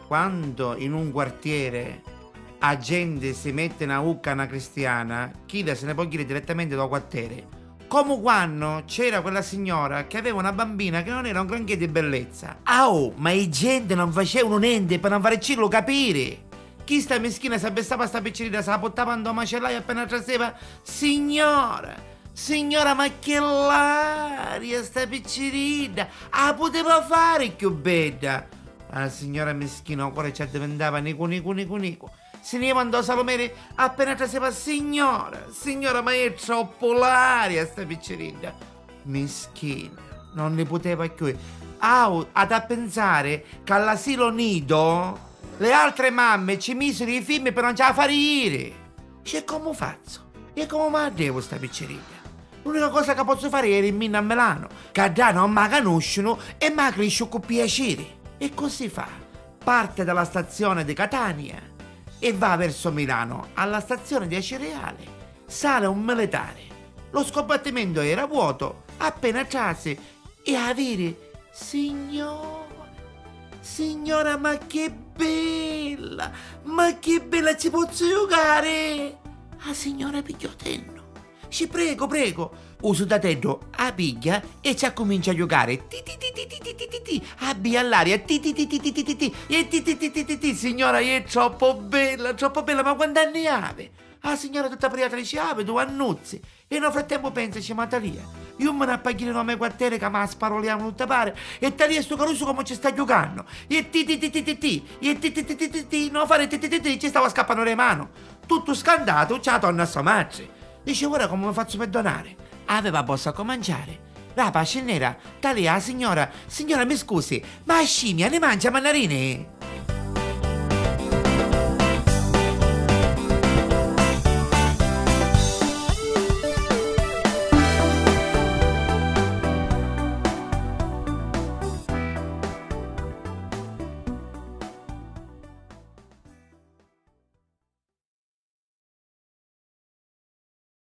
quando in un quartiere a gente si mette una ucca una cristiana, chi se ne può dire direttamente da quartiere. Come quando c'era quella signora che aveva una bambina che non era un granché di bellezza. Ma i gente non facevano niente per non fare cillo capire. Chi sta meschina si abbassava sta piccerina, se la portava in macellaio appena traseva. Signora, ma che l'aria sta piccerina! Ah, poteva fare più bella! La signora meschina, ancora ci diventava nico. Se ne andò Salomere appena traseva. Signora, ma è troppo l'aria sta piccerina! Meschina, non ne poteva più. Ad a pensare che all'asilo nido le altre mamme ci misero i figli per non ce la fare ieri. C'è come faccio? E come mi devo sta piccerina? L'unica cosa che posso fare è rimanere a Milano, che da non mi conoscono e mi cresco con piacere. E così fa. Parte dalla stazione di Catania e va verso Milano, alla stazione di Acireale. Sale un militare. Lo scombattimento era vuoto, appena trase e avere Signora, ma che bella! Ci posso giocare? La signora pigliò tenno. Ci prego. Uso da tetto a piglia e ci comincia a giocare. Abbia all'aria. Signora, è troppo bella, ma quanti anni ave? La signora tutta priata dice, ave, 2 annuzzi. E nel frattempo pensa, ci Matalia. Io me ne appaghino nel mio quartiere che mi sparoliamo tutta pare e talia sto caruso come ci sta giocando. Non fare ci stava scappando le mani. Tutto scandato, c'è la donna a sua madre. Dice, ora come mi faccio perdonare? Aveva bossa a mangiare. La pasce nera, talia la signora mi scusi, ma scimmia ne mangia mandarine?